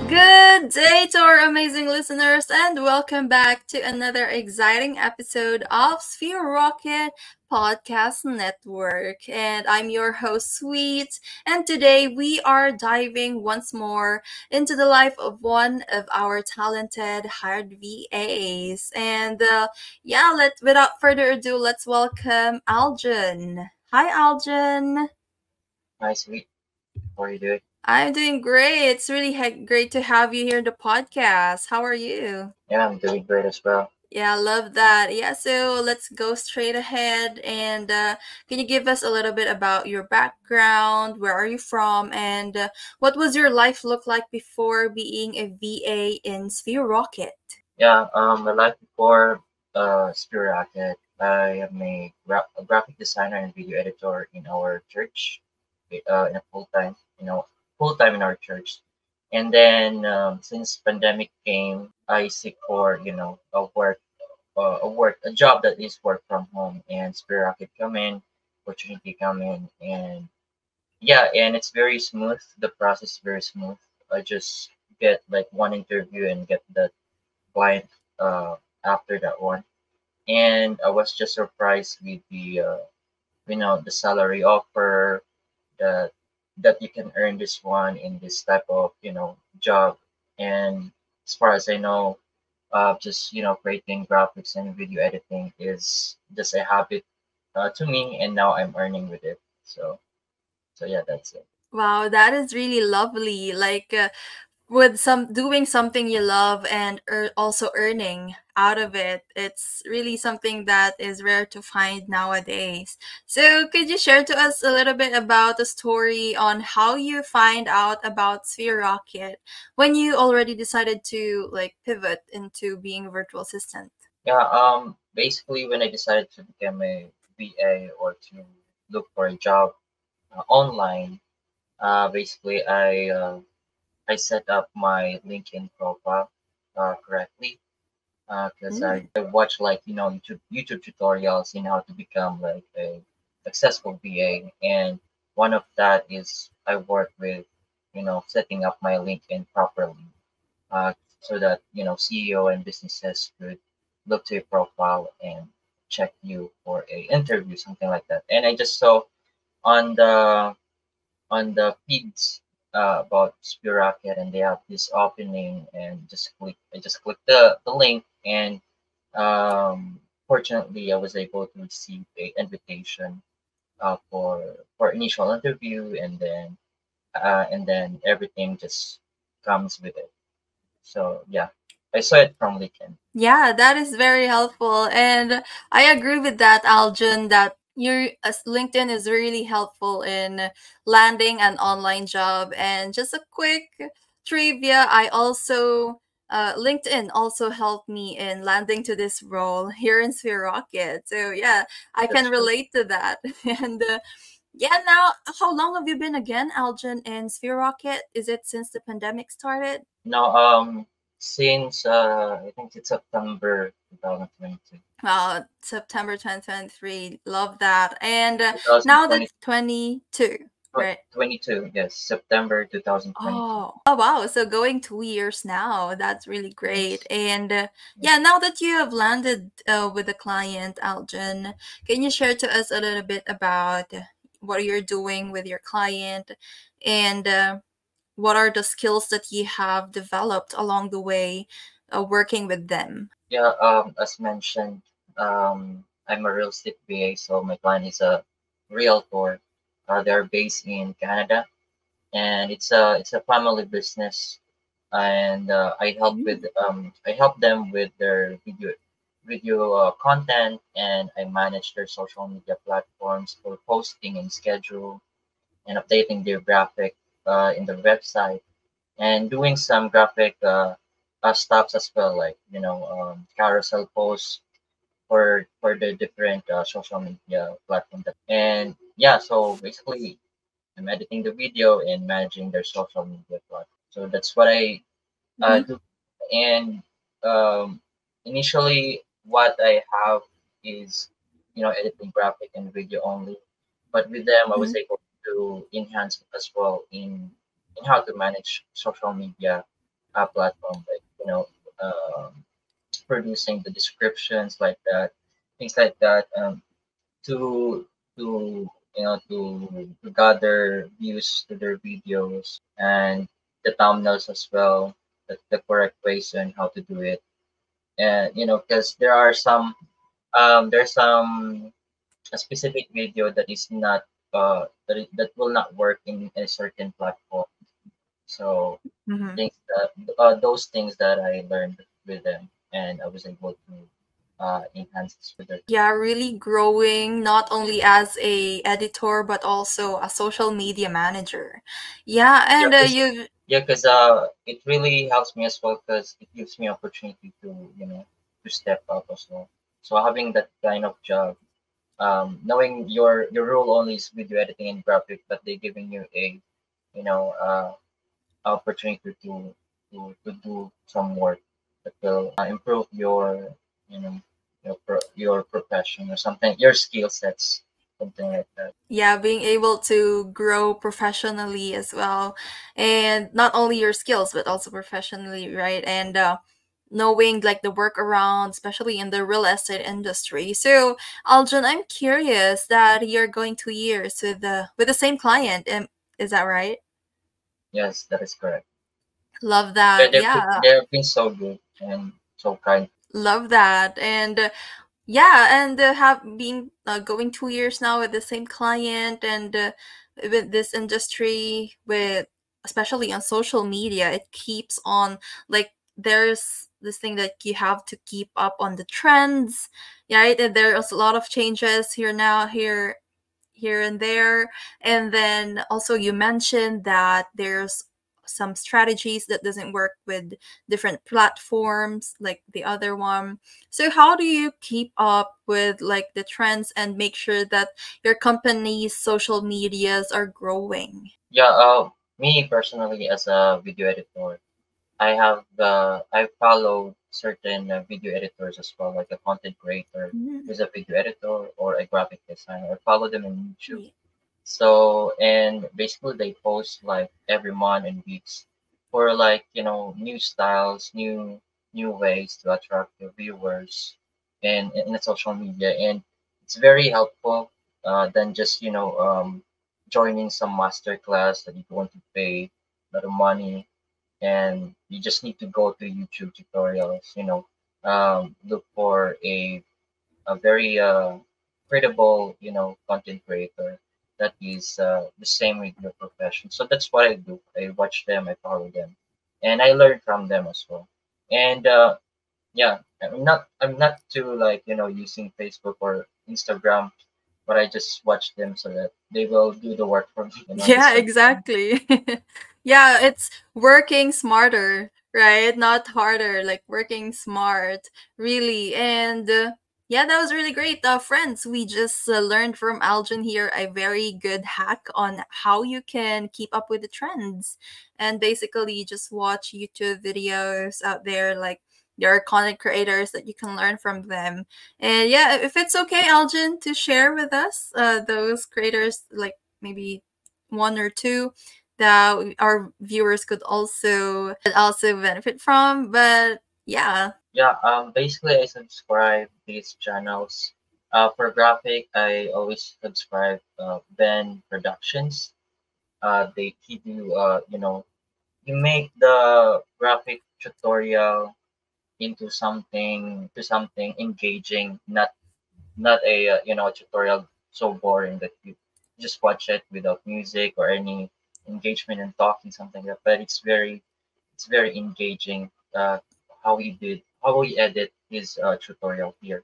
Good day to our amazing listeners, and welcome back to another exciting episode of Sphere Rocket Podcast Network. And I'm your host, Sweet, and today we are diving once more into the life of one of our talented hired VAs. Without further ado, let's welcome Aljune. Hi, Aljune. Hi, sweet. How are you doing? I'm doing great. It's really great to have you here in the podcast. How are you? Yeah, I'm doing great as well. Yeah, I love that. Yeah, so let's go straight ahead. And can you give us a little bit about your background? Where are you from? And what was your life look like before being a VA in Sphere Rocket? Yeah, my life before Spirit Rocket, I am a graphic designer and video editor in our church, in a full time in our church. And then since pandemic came, I seek for a job that is work from home, and Spirit Rocket come in, opportunity come in, and yeah, and it's very smooth. The process is very smooth. I just get like one interview and get the client after that one. And I was just surprised with the salary offer that you can earn this one in this type of job. And as far as I know, just creating graphics and video editing is just a habit to me, and now I'm earning with it. So yeah, that's it. Wow, that is really lovely. With some doing something you love and also earning out of it, it's really something that is rare to find nowadays. So could you share to us a little bit about the story on how you find out about Sphere Rocket when you already decided to pivot into being a virtual assistant? Yeah, basically when I decided to become a VA or to look for a job online, basically I set up my LinkedIn profile correctly because Mm. I watch like YouTube tutorials in how to become like a successful VA, and one of that is I work with setting up my LinkedIn properly uh, so that CEO and businesses could look to your profile and check you for a interview, something like that. And I just saw on the feeds about Spiraket, and they have this opening, and I just clicked the link, and fortunately I was able to receive a invitation for initial interview, and then everything just comes with it. So yeah, I saw it from LinkedIn. Yeah, that is very helpful. And I agree with that, Aljun, that your LinkedIn is really helpful in landing an online job. And just a quick trivia, I also LinkedIn also helped me in landing to this role here in Sphere Rocket. So yeah, I can That's true. relate to that. And yeah, now how long have you been again, Aljun, in Sphere Rocket? Is it since the pandemic started? Now, since I think it's September 2022. September 2023. Love that. And now that 2020, 22, right? 22, yes, September 2022. Oh, wow. So going 2 years now. That's really great. Yes. And Yeah. yeah, now that you have landed with the client, Aljan, can you share to us a little bit about what you're doing with your client and what are the skills that you have developed along the way working with them? Yeah, as mentioned, I'm a real estate VA, so my client is a realtor. They're based in Canada, and it's a family business, and I help them with their video content, and I manage their social media platforms for posting and schedule and updating their graphic in the website, and doing some graphic stuffs as well, like carousel posts for the different social media platforms. And yeah, so basically I'm editing the video and managing their social media platform. So that's what I Mm-hmm. do. And um, initially, what I have is editing graphic and video only. But with them, I was able to enhance as well in how to manage social media. platform, like producing the descriptions like that, things like that, to to gather views to their videos, and the thumbnails as well, the correct ways and how to do it. And because there's some a specific video that is not that will not work in a certain platform. So Mhm. things that those things that I learned with them, and I was able to enhance this with their. Yeah, really growing not only as a editor but also a social media manager. Yeah, Yeah, and cause you've yeah, cause it really helps me as well, cause it gives me opportunity to to step up as well. So having that kind of job, knowing your role only is video editing and graphic, but they giving you a you know opportunity to do some work that will improve your you know your profession or something, your skill sets, something like that. yeah, being able to grow professionally as well, and not only your skills but also professionally, right? And knowing like the workaround, especially in the real estate industry. So, Aljun, I'm curious that you're going 2 years with the same client. Is that right? Yes, that is correct. Love that. Yeah, They have been so good and so kind. love that. And yeah, and have been going 2 years now with the same client, and with this industry, with especially on social media, it keeps on like there's this thing that you have to keep up on the trends, right? And there's a lot of changes here and there. And then also you mentioned that there's some strategies that doesn't work with different platforms like the other one. So how do you keep up with like the trends and make sure that your company's social medias are growing? Yeah, me personally as a video editor, I follow certain video editors as well, like a content creator Mm. who's a video editor or a graphic designer. I follow them on YouTube. Yeah. So, and basically they post like every month and weeks for like, new styles, new ways to attract your viewers and in the social media. And it's very helpful than just, joining some master class that you want to pay a lot of money, and you just need to go to YouTube tutorials, look for a very credible, content creator that is the same with your profession. So that's what I do. I watch them, I follow them, and I learn from them as well. And yeah, I'm not too like using Facebook or Instagram, but I just watch them so that they will do the work for me. I just Yeah, watch them. exactly. Yeah, it's working smarter, right? Not harder, like working smart, really. And yeah, that was really great. Friends, we just learned from Algin here a very good hack on how you can keep up with the trends. And basically, just watch YouTube videos out there. Like, there are content creators that you can learn from them. And yeah, if it's okay, Algin, to share with us those creators, like maybe one or two that our viewers could also benefit from. But yeah. Yeah, basically I subscribe these channels. For graphic, I always subscribe Ben Productions. He do you make the graphic tutorial into something engaging, not a tutorial so boring that you just watch it without music or any engagement and talking something like that. But it's very engaging. How he edit his tutorial here,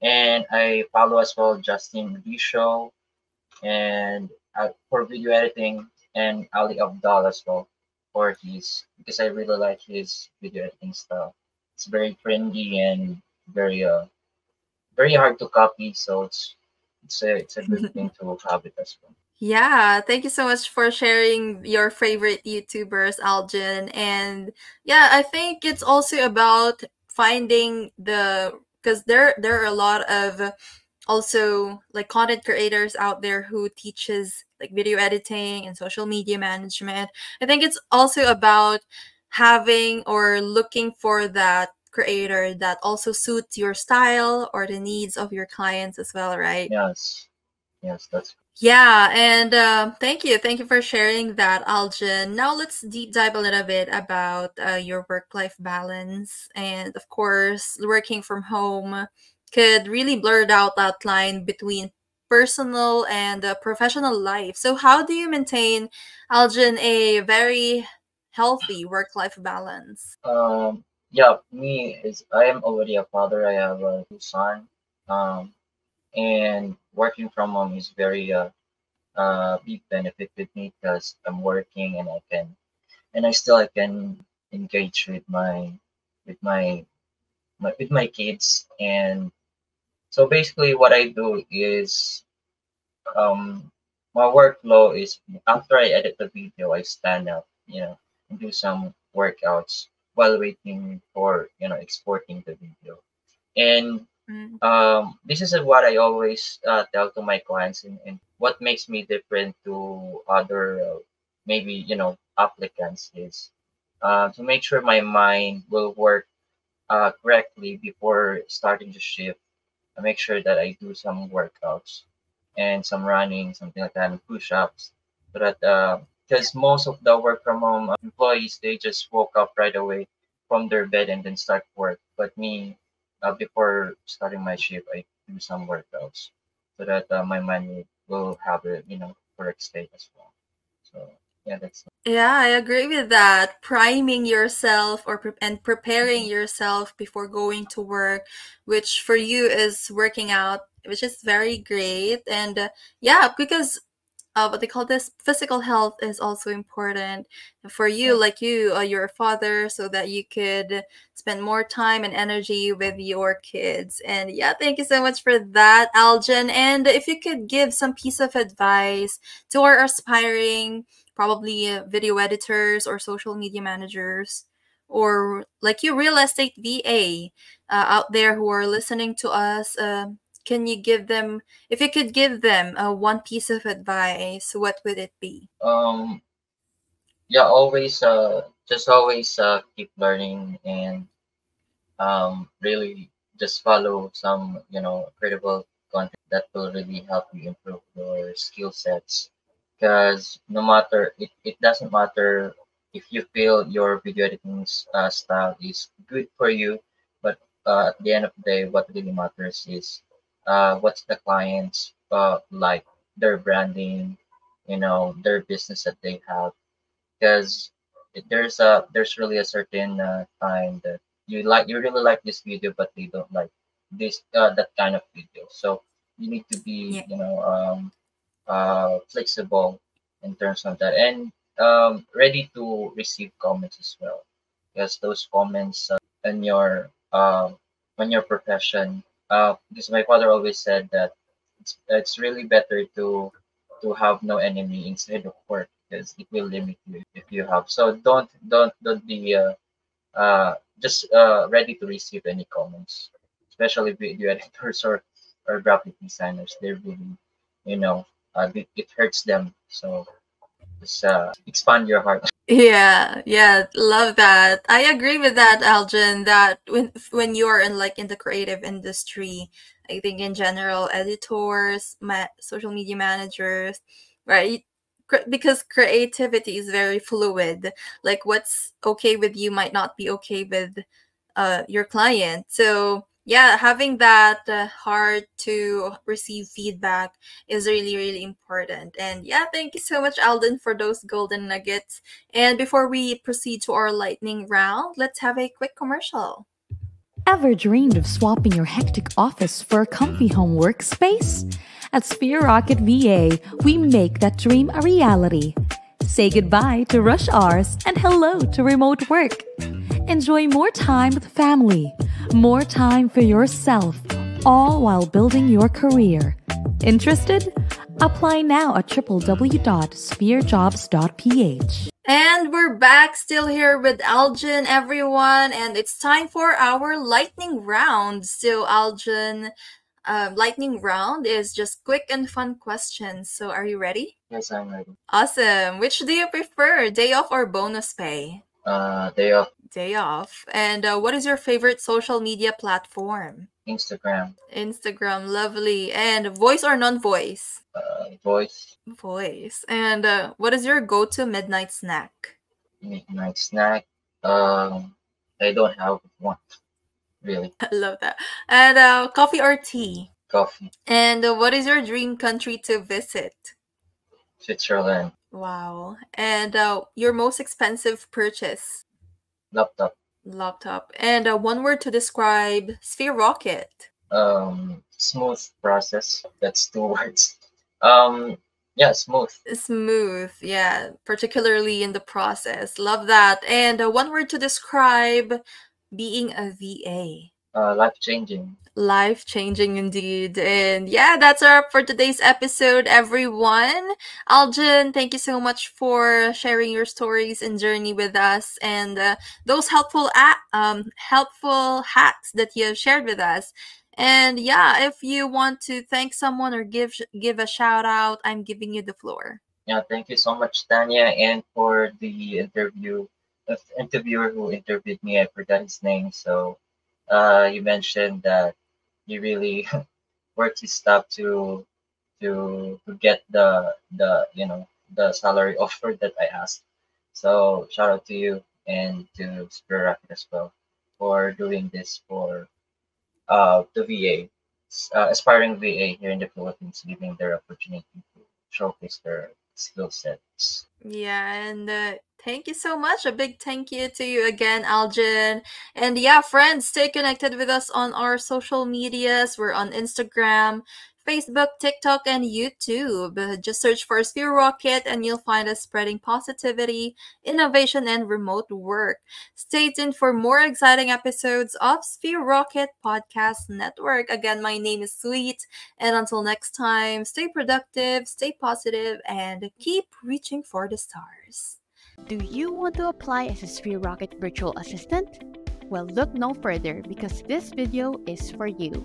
and I follow as well Justin B show, and for video editing, and Ali Abdal as well for his, because I really like his video editing style. It's very trendy and very hard to copy, so it's a good thing to have it as well. Yeah, thank you so much for sharing your favorite YouTubers, Algin. And yeah, I think it's also about finding the because there are a lot of also like content creators out there who teaches like video editing and social media management. I think it's also about having or looking for that creator that also suits your style or the needs of your clients as well, right? Yes, yes, that's Yeah, and thank you for sharing that, Aljun. Now let's deep dive a little bit about your work-life balance, and of course, working from home could really blur out that line between personal and professional life. So, how do you maintain, Aljun, a very healthy work-life balance? yeah. Me is I am already a father. I have a two son. Um, and working from home is very big benefit with me because I'm working and I can engage with with my, with my kids. And so basically what I do is, um my workflow is, after I edit the video, I stand up, and do some workouts while waiting for, exporting the video. And Mm, this is what I always tell to my clients, and what makes me different to other, maybe, applicants is, to make sure my mind will work correctly before starting the shift. I make sure that I do some workouts and some running, something like that, and push-ups, so that, because most of the work from home employees, they just woke up right away from their bed and then start work. But me, before starting my shift, I do some workouts so that my mind will have a, correct state as well. So yeah, that's. yeah, I agree with that. Priming yourself and preparing yourself before going to work, which for you is working out, which is very great. And yeah, because what they call this physical health is also important for you, Yeah. like you're a father, so that you could spend more time and energy with your kids. And yeah, thank you so much for that, Aljan. And if you could give some piece of advice to our aspiring, probably video editors or social media managers, or like you real estate va out there who are listening to us, can you give them, if you could give them one piece of advice, what would it be? Yeah, always, just always keep learning, and really just follow some, credible content that will really help you improve your skill sets. Because no matter, it doesn't matter if you feel your video editing style is good for you, but at the end of the day, what really matters is, what's the client's like, their branding, their business that they have. Because there's really a certain time that you really like this video, but they don't like this that kind of video. So you need to be, Yeah. flexible in terms of that, and ready to receive comments as well, because those comments on your profession. Because my father always said that it's really better to have no enemy inside of work, because it will limit you if you have. So don't be just ready to receive any comments, especially video editors or graphic designers. They really, it hurts them. So just expand your heart. Yeah, yeah, love that. I agree with that, Aljan, that when you're in like in the creative industry, I think in general, editors, social media managers, right? Because creativity is very fluid. Like what's okay with you might not be okay with your client. So yeah, having that heart to receive feedback is really, really important. And yeah, thank you so much, Alden, for those golden nuggets. And before we proceed to our lightning round, let's have a quick commercial. Ever dreamed of swapping your hectic office for a comfy home workspace? At Sphere Rocket VA, we make that dream a reality. Say goodbye to rush hours and hello to remote work. Enjoy more time with family, more time for yourself, all while building your career. Interested? Apply now at www.spherejobs.ph. And we're back still here with Aljan, everyone, and it's time for our lightning round. So, Aljan, lightning round is just quick and fun questions. So, are you ready? Yes, I'm ready. Awesome. Which do you prefer, day off or bonus pay? Day off. Day off. And what is your favorite social media platform? Instagram. Instagram, lovely. And voice or non-voice? Voice. Voice. And what is your go-to midnight snack? Midnight snack. I don't have one really. I love that. And coffee or tea? Coffee. And what is your dream country to visit? Switzerland. Wow. And your most expensive purchase? Laptop. Laptop. And one word to describe Sphere Rocket? Smooth process. That's two words. Yeah, smooth. Smooth, yeah, particularly in the process. Love that. And one word to describe being a VA. Life changing. Life changing indeed. And yeah, that's our for today's episode, everyone. Aljune, thank you so much for sharing your stories and journey with us and those helpful hacks that you have shared with us. And yeah, if you want to thank someone or give a shout out, I'm giving you the floor. Yeah, thank you so much, Tanya, and for the interviewer who interviewed me. I forgot his name. So, you mentioned that you really worked his stuff to get the salary offer that I asked. So shout out to you and to Spirit Rocket as well for doing this for the VA, aspiring VA here in the Philippines, giving their opportunity to showcase their skill sets. Yeah, and thank you so much. A big thank you to you again, Aljun. And yeah, friends, stay connected with us on our social medias. We're on Instagram, Facebook, TikTok, and YouTube. Just search for Sphere Rocket and you'll find us spreading positivity, innovation, and remote work. Stay tuned for more exciting episodes of Sphere Rocket Podcast Network. Again, my name is Sweet. And until next time, stay productive, stay positive, and keep reaching for the stars. Do you want to apply as a Sphere Rocket virtual assistant? Well, look no further because this video is for you.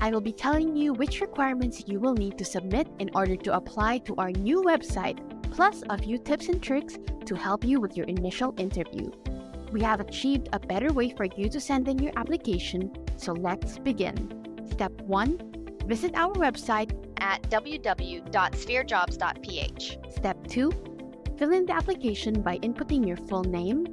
I will be telling you which requirements you will need to submit in order to apply to our new website, plus a few tips and tricks to help you with your initial interview. We have achieved a better way for you to send in your application, so let's begin. Step 1. Visit our website at www.spherejobs.ph. Step 2. Fill in the application by inputting your full name,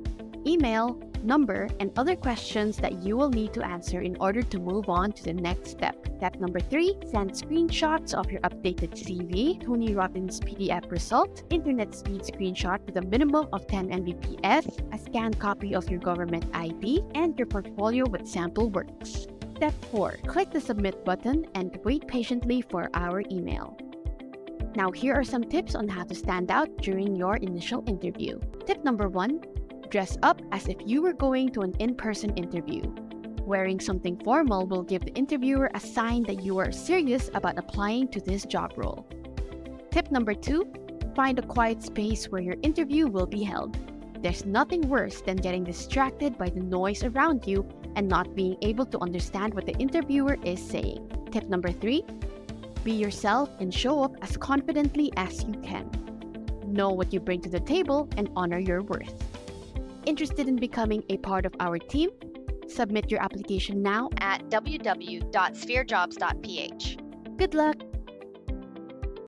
email, number, and other questions that you will need to answer in order to move on to the next step. Step number 3, send screenshots of your updated CV, Tony Robbins PDF result, internet speed screenshot with a minimum of 10 Mbps, a scanned copy of your government ID, and your portfolio with sample works. Step 4, click the submit button and wait patiently for our email. Now here are some tips on how to stand out during your initial interview. Tip number 1, dress up as if you were going to an in-person interview. Wearing something formal will give the interviewer a sign that you are serious about applying to this job role. Tip number 2, find a quiet space where your interview will be held. There's nothing worse than getting distracted by the noise around you and not being able to understand what the interviewer is saying. Tip number 3, be yourself and show up as confidently as you can. Know what you bring to the table and honor your worth. Interested in becoming a part of our team? Submit your application now at www.spherejobs.ph. Good luck!